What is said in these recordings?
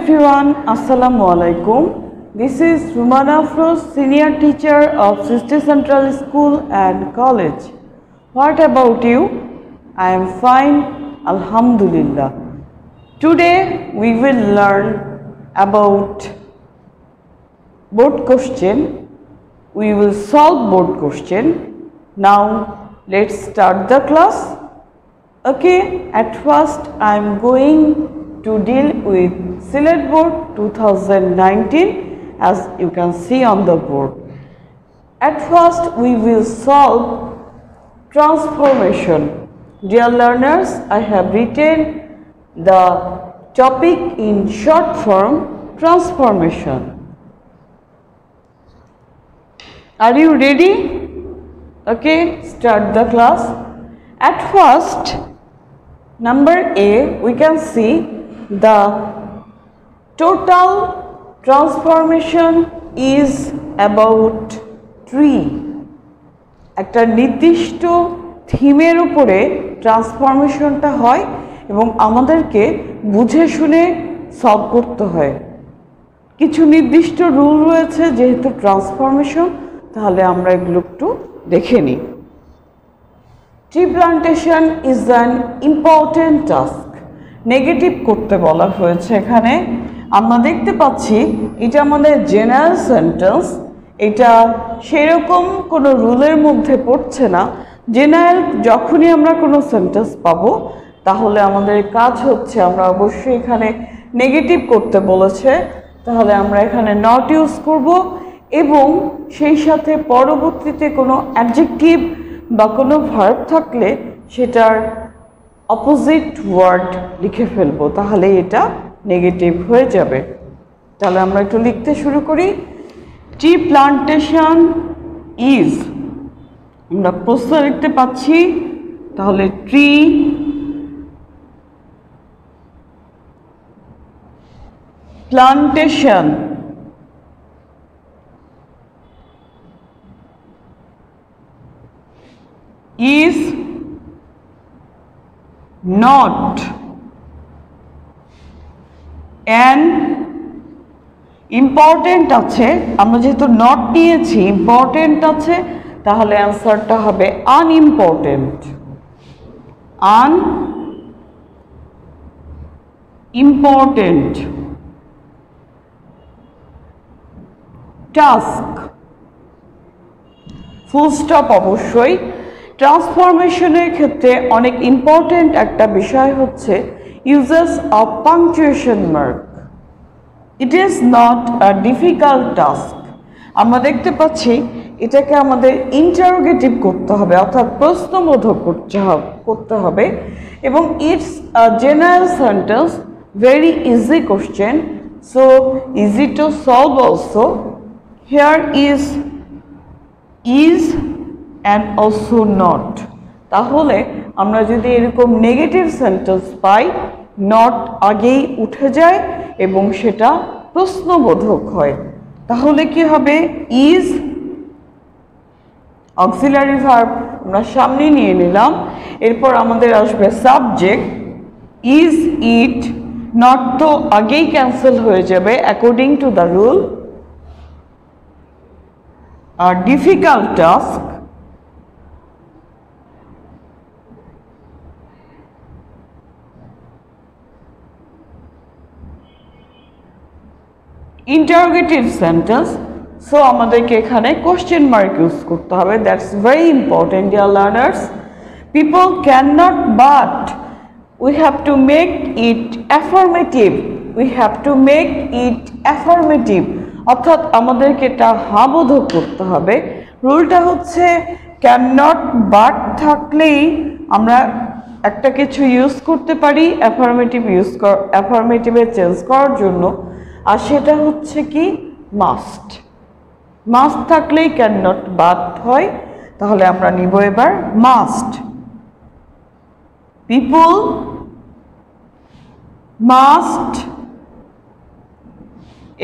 everyone, Assalamu alaikum. This is Rumana Afroz, senior teacher of Srishti Central School and College. What about you? I am fine, Alhamdulillah. Today we will learn about board question. We will solve board question. Now let's start the class. Okay, at first I am going to deal with Select Board 2019 as you can see on the board. At first we will solve transformation. Dear learners, I have written the topic in short form, transformation. Are you ready? Okay, start the class. At first, number A, we can see the total transformation is about tree. একটা নির্দিষ্ট থিমের উপরে ট্রান্সফরমেশনটা হয় এবং আমাদেরকে বুঝে শুনে solve করতে হয়। কিছু নির্দিষ্ট রুল রয়েছে যেহেতু ট্রান্সফরমেশন, তাহলে আমরা এগুলো একটু দেখে নিই। Tree plantation is an important task. Negative করতে বলা হয়েছে এখানে। আমরা দেখতে পাচ্ছি এটা আমাদের জেনারেল সেন্টেন্স, এটা সেরকম কোনো রুলের মধ্যে পড়ছে না। জেনারেল যখনই আমরা কোনো সেন্টেন্স পাবো তাহলে আমাদের কাজ হচ্ছে আমরা অবশ্যই এখানে নেগেটিভ করতে বলেছে, তাহলে আমরা এখানে নট ইউজ করব এবং সেই সাথে পরবর্তীতে কোনো অ্যাডজেক্টিভ বা কোনো ভার্ব থাকলে সেটার অপোজিট ওয়ার্ড লিখে ফেলবো, তাহলে এটা নেগেটিভ হয়ে যাবে। তাহলে আমরা একটু লিখতে শুরু করি। ট্রি প্লান্টেশন ইজ, আমরা প্রশ্ন লিখতে পাচ্ছি, তাহলে tree plantation is not an important আছে, আমরা যেহেতু নট নিয়েছি ইম্পর্টেন্ট আছে তাহলে অ্যান্সারটা হবে unimportant. Unimportant task, full stop অবশ্যই। ট্রান্সফরমেশনের ক্ষেত্রে অনেক ইম্পর্টেন্ট একটা বিষয় হচ্ছে uses of punctuation mark. It is not a difficult task. আমরা দেখতে পাচ্ছি এটাকে আমাদের ইন্টারোগেটিভ করতে হবে, অর্থাৎ প্রশ্নবোধক করতে হবে এবং it's a general sentence, very easy question, so easy to solve also. Here is and also not, তাহলে আমরা যদি এরকম নেগেটিভ সেন্টেন্স পাই নট আগেই উঠে যায় এবং সেটা প্রশ্নবোধক হয়, তাহলে কি হবে? ইজ অক্সিলারি ভার্ব আমরা সামনে নিয়ে নিলাম, এরপর আমাদের আসবে সাবজেক্ট ইজ ইট, নট তো আগেই ক্যান্সেল হয়ে যাবে অ্যাকর্ডিং টু দ্য রুল। আর difficult task, interrogative sentence, so আমাদেরকে এখানে কোশ্চেন মার্ক ইউজ করতে হবে। That's very important dear learners. People can not but, we have to make it affirmative, we have to make it affirmative, অর্থাৎ আমাদেরকে এটা হাবোধক করতে হবে। রুলটা হচ্ছে ক্যান নট বাট থাকলেই আমরা একটা কিছু ইউজ করতে পারি অ্যাফার্মেটিভে চেঞ্জ করার জন্য, আর সেটা হচ্ছে কি মাস্ট। মাস্ট থাকলেই ক্যান নট বাদ হয়, তাহলে আমরা নিব এবার মাস্ট। পিপল মাস্ট,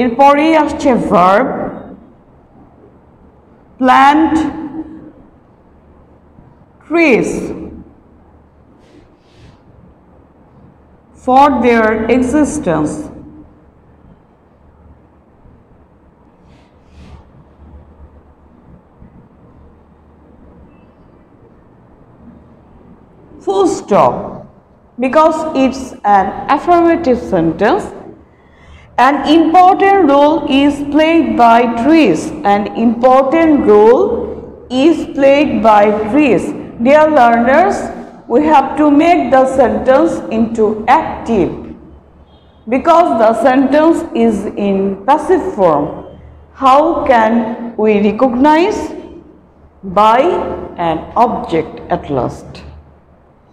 এরপরেই আসছে verb plant trees for their existence. stop because it's an affirmative sentence. An important role is played by trees. An important role is played by trees. Dear learners, we have to make the sentence into active because the sentence is in passive form. How can we recognize? By an object at last.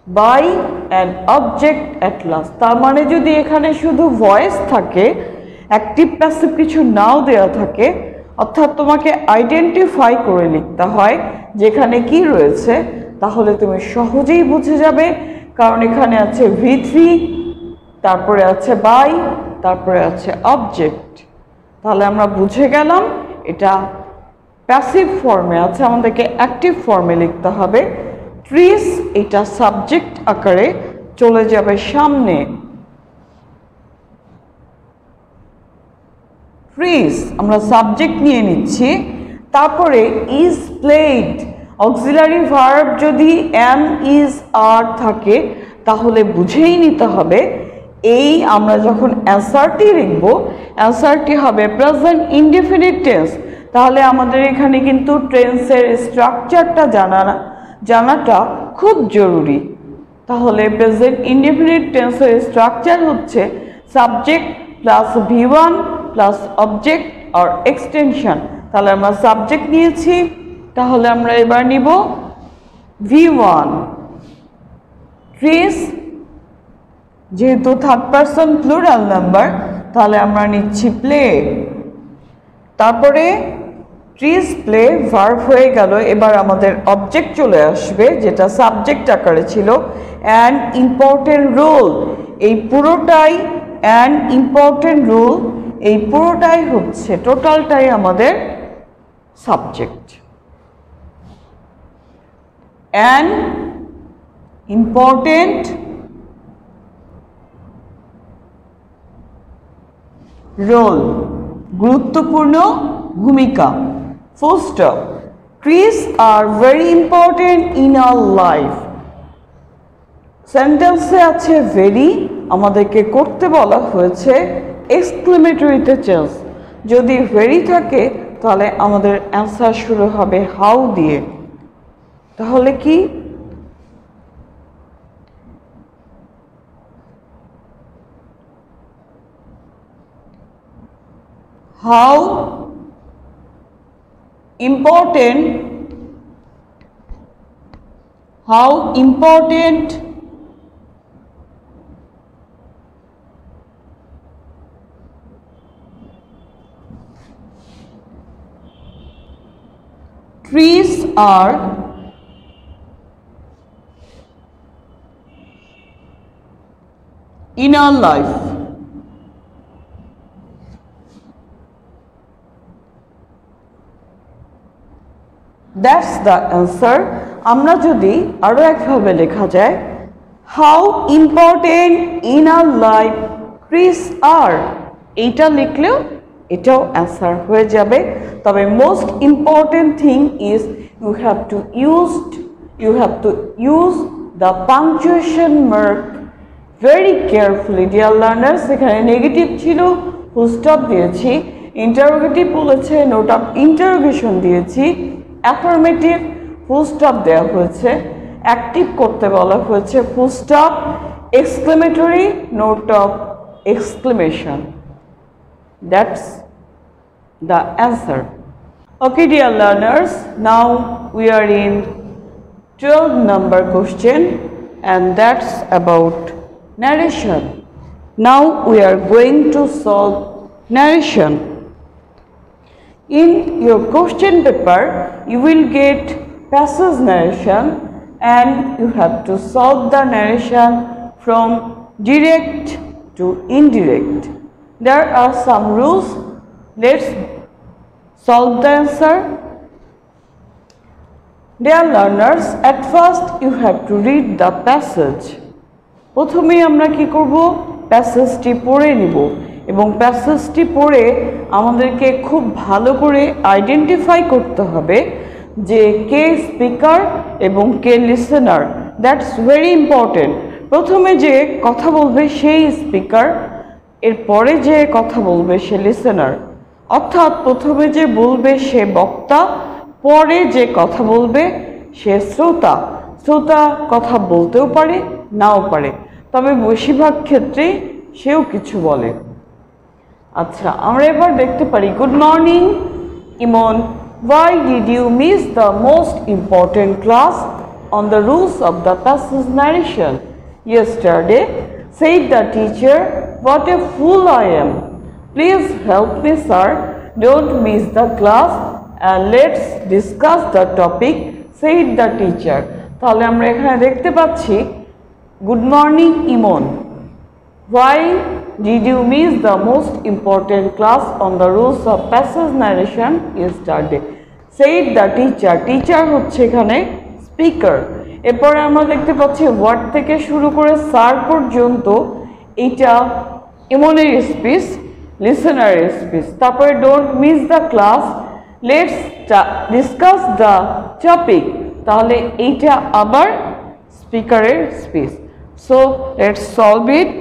By an object at last. তার মানে যদি এখানে শুধু voice থাকে, active passive কিছু নাও দেওয়া থাকে, অর্থাৎ তোমাকে আইডেন্টিফাই করে লিখতে হয় যেখানে কি রয়েছে, তাহলে তুমি সহজেই বুঝে যাবে। কারণ এখানে আছে V3, তারপরে আছে বাই, তারপরে আছে অবজেক্ট। তাহলে আমরা বুঝে গেলাম এটা প্যাসিভ ফর্মে আছে, আমাদেরকে অ্যাক্টিভ ফর্মে লিখতে হবে। ট্রিস এটা সাবজেক্ট আকারে চলে যাবে সামনে। ট্রিস আমরা সাবজেক্ট নিয়ে নিচ্ছি, তারপরে ইজ প্লেড অক্সিলারি ভার্ব যদি এম ইজ আর থাকে তাহলে বুঝেই নিতে হবে এই আমরা যখন অ্যান্সারটি লিখব অ্যান্সারটি হবে প্রেজেন্ট ইনডেফিনিট টেন্স। তাহলে আমাদের এখানে কিন্তু টেন্সের স্ট্রাকচারটা জানাটা খুব জরুরি। তাহলে প্রেজেন্ট ইনডেফিনিট টেন্সের স্ট্রাকচার হচ্ছে subject plus V1 plus object আর এক্সটেনশন। তাহলে আমরা সাবজেক্ট নিয়েছি, তাহলে আমরা এবার নিব V1 ট্রিস, যেহেতু থার্ড পারসন প্লুরাল নাম্বার তাহলে আমরা নিচ্ছি প্লে। তারপরে ট্রিস প্লে ভার্ব হয়ে গেল, এবার আমাদের অবজেক্ট চলে আসবে যেটা সাবজেক্ট আকারে ছিল অ্যান ইম্পর্টেন্ট রোল। এই পুরোটাই অ্যান ইম্পর্টেন্ট রোল, এই পুরোটাই হচ্ছে টোটালটাই আমাদের সাবজেক্ট। অ্যান ইম্পর্টেন্ট রোল, গুরুত্বপূর্ণ ভূমিকা। Full stop. Trees are very important in our life. সেন্টেন্সে আছে ভেরি, আমাদেরকে করতে বলা হয়েছে এক্সক্লেমেটরিতে চেঞ্জ। যদি ভেরি থাকে তাহলে আমাদের অ্যান্সার শুরু হবে হাউ দিয়ে। তাহলে কি how important trees are in our life. That's the answer. আমরা যদি আরো একভাবে লেখা যায় how important in our life trees are, এইটা লিখলেও এটাও অ্যান্সার হয়ে যাবে। তবে most important thing is you have to use the punctuation mark very carefully. Dear learners, এখানে নেগেটিভ ছিল, ফুল স্টপ দিয়েছি, ইন্টারোগেটিভ বলেছে, নোট অফ ইন্টারোগেশন দিয়েছি, অ্যাফার্মেটিভ ফুল স্টপ দেওয়া হয়েছে, অ্যাক্টিভ করতে বলা হয়েছে full stop, exclamatory note of exclamation. That's the answer. Okay dear learners, now we are in 12 number question and that's about narration. Now we are going to solve narration. In your question paper, you will get passage narration and you have to solve the narration from direct to indirect. There are some rules. Let's solve the answer. Dear learners, at first you have to read the passage. প্রথমেই আমরা কি করব, প্যাসেজটি পড়ে নিব এবং প্যাসেজটি পড়ে আমাদেরকে খুব ভালো করে আইডেন্টিফাই করতে হবে যে কে স্পিকার এবং কে লিসেনার। That's very important. প্রথমে যে কথা বলবে সেই স্পিকার, এরপরে যে কথা বলবে সে লিসেনার। অর্থাৎ প্রথমে যে বলবে সে বক্তা, পরে যে কথা বলবে সে শ্রোতা। শ্রোতা কথা বলতেও পারে, নাও পারে, তবে বেশিরভাগ ক্ষেত্রেই সেও কিছু বলে। আচ্ছা, আমরা এবার দেখতে পারি good morning Emon, why did you miss the most important class on the rules of the passage narration yesterday? Said the teacher. What a fool I am. Please help me, sir. Don't miss the class and let's discuss the topic, said the teacher. তাহলে আমরা এখানে দেখতে পাচ্ছি good morning Emon, why did you miss the most important class on the rules of passage narration yesterday? Said the teacher. Teacher হচ্ছে এখানে speaker. এরপরে আমরা দেখতে পাচ্ছি ওয়ার্ড থেকে শুরু করে স্যার পর্যন্ত এইটা ইমনের স্পিচ, লিসেনারের স্পিচ। তারপরে don't miss the class, let's discuss the topic, তাহলে এইটা আবার স্পিকারের speech. So let's solve it.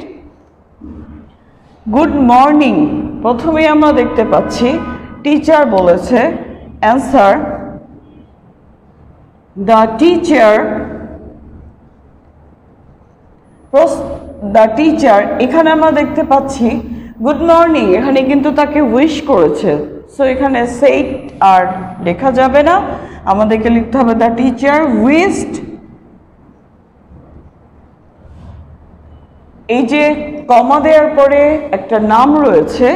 Good morning, প্রথমে আমরা দেখতে পাচ্ছি টিচার বলেছে answer the teacher. The teacher, এখানে আমরা দেখতে পাচ্ছি গুড মর্নিং, এখানে কিন্তু তাকে উইশ করেছে। সো এখানে সেইড আর লেখা যাবে না, আমাদেরকে লিখতে হবে দ্য টিচার উইশড। এই যে কমা দেওয়ার পরে একটা নাম রয়েছে,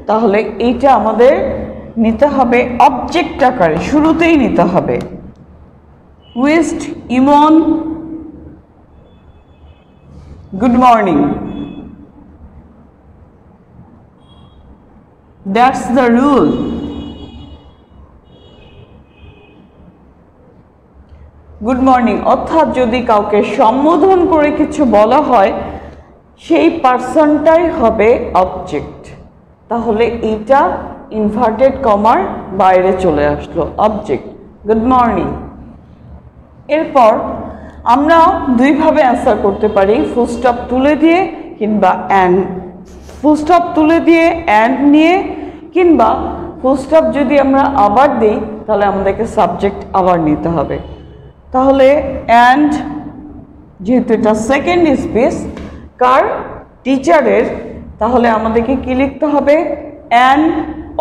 তাহলে এইটা আমাদের নিতে হবে অবজেক্ট আকারে, শুরুতেই নিতে হবে। Wished Emon good morning, that's the rule. Good morning অর্থাৎ যদি কাউকে সম্বোধন করে কিছু বলা হয় সেই পার্সনটাই হবে অবজেক্ট। তাহলে এইটা ইনভার্টেড কমার বাইরে চলে আসলো, অবজেক্ট গুড মর্নিং। এরপর আমরা দুইভাবে অ্যান্সার করতে পারি, ফুল স্টপ তুলে দিয়ে কিংবা অ্যান্ড, ফুল স্টপ তুলে দিয়ে অ্যান্ড নিয়ে, কিংবা ফুল স্টপ যদি আমরা আবার দিই তাহলে আমাদেরকে সাবজেক্ট আবার নিতে হবে। তাহলে অ্যান্ড, যেহেতু এটা সেকেন্ড স্পিচ কার, টিচারের, তাহলে আমাদেরকে কি লিখতে হবে অ্যান্ড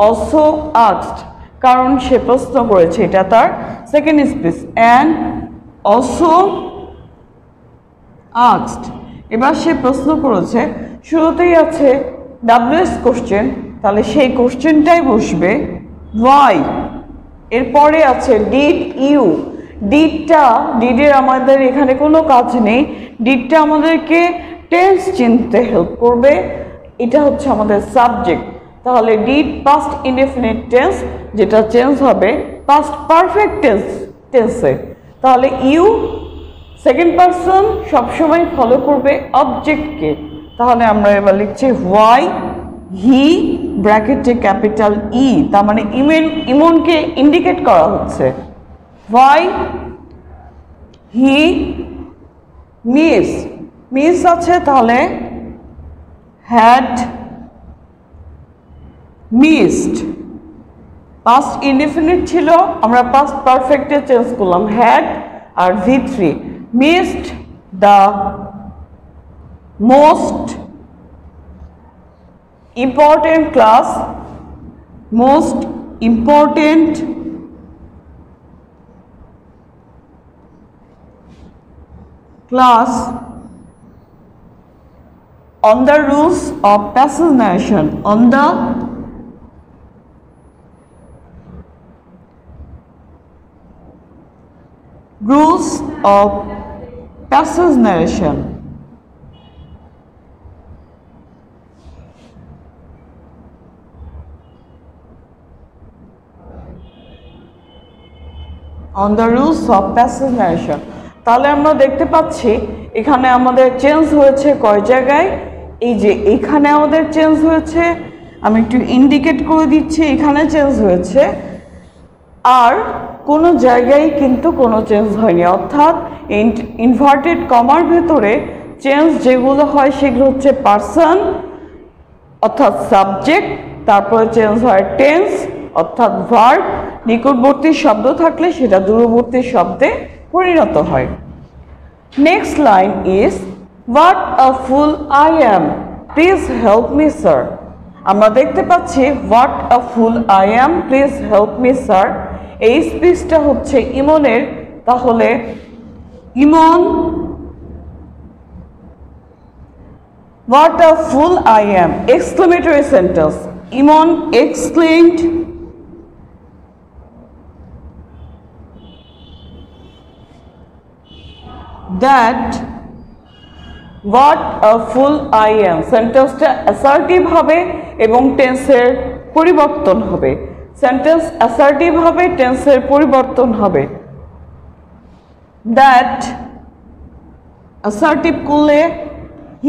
অলসো আস্কড, কারণ সে প্রশ্ন করেছে, এটা তার second speech. And also asked, এবার সে প্রশ্ন করেছে, শুরুতেই আছে ডাব্লিউএস কোশ্চেন, তাহলে সেই কোশ্চেনটাই বসবে ওয়াই। এরপরে আছে ডিড ইউ, ডিডের আমাদের এখানে কোনো কাজ নেই, ডিডটা আমাদেরকে টেন্স চিনতে হেল্প করবে, এটা হচ্ছে আমাদের সাবজেক্ট। তাহলে ডিড পাস্ট ইনডেফিনিট টেন্স, যেটা চেঞ্জ হবে পাস্ট পারফেক্ট টেন্সে। তাহলে ইউ সেকেন্ড পারসন সবসময় ফলো করবে অবজেক্টকে। তাহলে আমরা এবার লিখছি হোয়াই হি ব্র্যাকেটে ক্যাপিটাল ই, তার মানে ইমনকে ইন্ডিকেট করা হচ্ছে। হোয়াই হি মিস আছে, তাহলে হ্যাড মিসড। পাস্ট ইনডিফিনিট ছিল, আমরা পাস্ট পারফেক্টে চেঞ্জ করলাম, হ্যাড আর V3। Missed the most important class, most important class on the rules of passage narration, on the rules of passage narration. On the rules of passage narration. তাহলে আমরা দেখতে পাচ্ছি এখানে আমাদের চেঞ্জ হয়েছে কয় জায়গায়, এই যে এখানে আমাদের চেঞ্জ হয়েছে, আমি একটু ইন্ডিকেট করে দিচ্ছি, এখানে চেঞ্জ হয়েছে। আর কোনো জায়গায় কিন্তু কোনো চেঞ্জ হয়নি, অর্থাৎ ইনভার্টেড কমার ভেতরে চেঞ্জ যেগুলো হয় সেগুলো হচ্ছে পারসন অর্থাৎ সাবজেক্ট, তারপরে চেঞ্জ হয় টেন্স অর্থাৎ ভার্ব, নিকটবর্তী শব্দ থাকলে সেটা দূরবর্তী শব্দে পরিণত হয়। Next line is what a full I am, please help me sir. আমরা দেখতে পাচ্ছি what a full I am, please help me sir. এই স্পিচটা হচ্ছে ইমনের, তাহলে ইমন what a fool I am, exclamatory sentence. Imon exclaimed that what a fool I am. সেন্টেন্সটা assertive হবে এবং টেন্সের পরিবর্তন হবে। সেন্টেন্স অ্যাসার্টিভ হবে, টেন্সের পরিবর্তন হবে। that অ্যাসার্টিভ করলে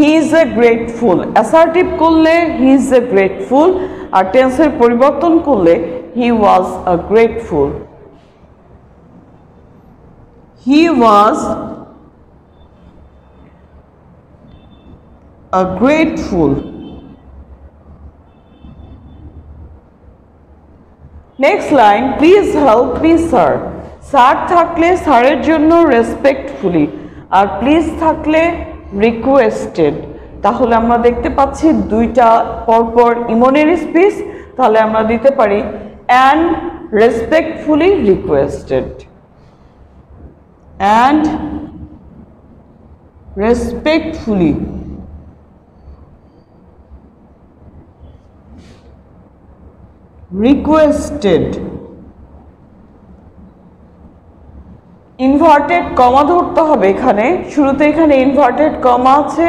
he is a great fool, assertive করলে he is a great fool, আর টেন্সের পরিবর্তন করলে he was a great fool. He was a great fool. Next line, please help me sir. Sir থাকলে স্যারের জন্য রেসপেক্টফুলি, আর প্লিজ থাকলে requested. তাহলে আমরা দেখতে পাচ্ছি দুইটা পরপর ইমনের স্পিচ, তাহলে আমরা দিতে পারি and respectfully requested, and respectfully requested. Inverted comma ধরতে হবে এখানে, শুরুতে এখানে ইনভার্টেড কমা আছে,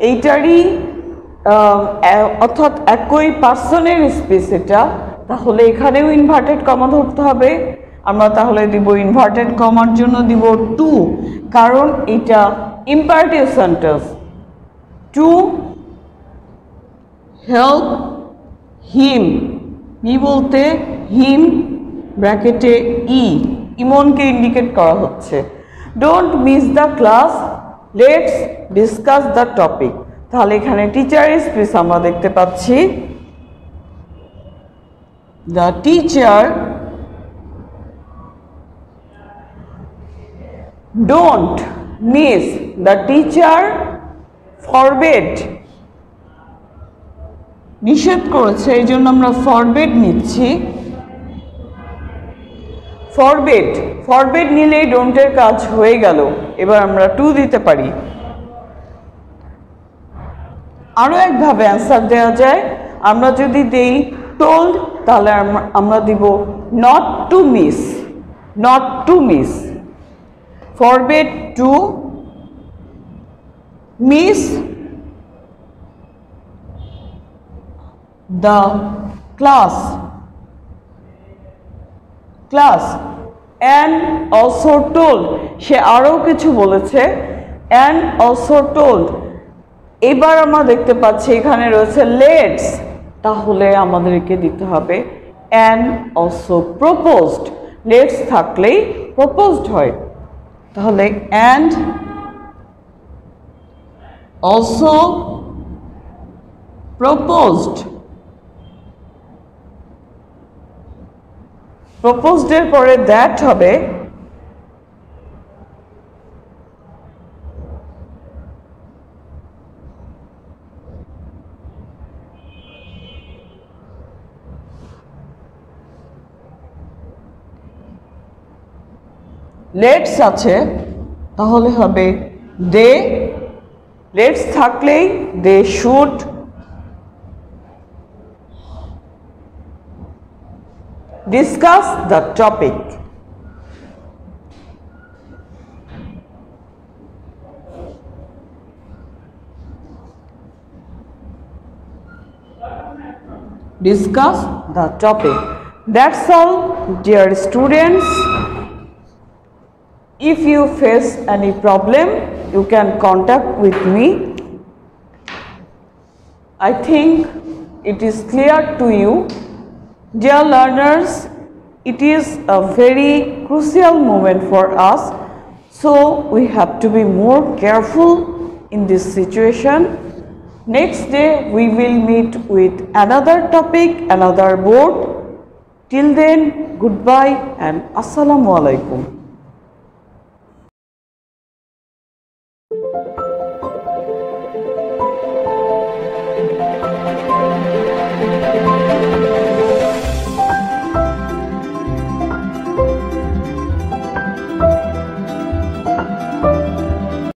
এইটারই অর্থাৎ একই পার্সনের স্পেস এটা, তাহলে এখানেও ইনভার্টেড কমা ধরতে হবে। আমরা তাহলে দিব ইনভার্টেড কমার জন্য দিব টু, কারণ এটা imperative sentence. To help him, me বলতে হিম ব্র্যাকেটে ই, ইমনকে ইন্ডিকেট করা হচ্ছে। Don't miss the class, let's discuss the topic. তাহলে এখানে টিচার স্পিচ আমরা দেখতে পাচ্ছি, the teacher don't miss, the teacher forbade, নিষেধ করেছে এই জন্য আমরা ফরবেড নিচ্ছি। ফরবেড, ফরবেড নিলেই ডোন্টের কাজ হয়ে গেল, এবার আমরা টু দিতে পারি। আরও একভাবে অ্যান্সার দেওয়া যায়, আমরা যদি দেই টোল্ড তাহলে আমরা দিব not to miss, not to miss. Forbade to miss the class, class, and also told, সে আরও কিছু বলেছে, অ্যান্ড অলসো টোল্ড। এবার আমরা দেখতে পাচ্ছি এখানে রয়েছে লেটস, তাহলে আমাদেরকে দিতে হবে অ্যান্ড অলসো প্রপোজড, লেটস থাকলেই প্রপোজড হয়, তাহলে অ্যান্ড অলসো প্রপোজড। প্রপোজডের পরে দ্যাট হবে, লেটস আছে তাহলে হবে দে, লেটস থাকলেই they should discuss the topic. Discuss the topic. That's all, dear students. If you face any problem, you can contact with me. I think it is clear to you. Dear learners, it is a very crucial moment for us. So we have to be more careful in this situation. Next day we will meet with another topic, another board. Till then, goodbye and Assalamu alaikum.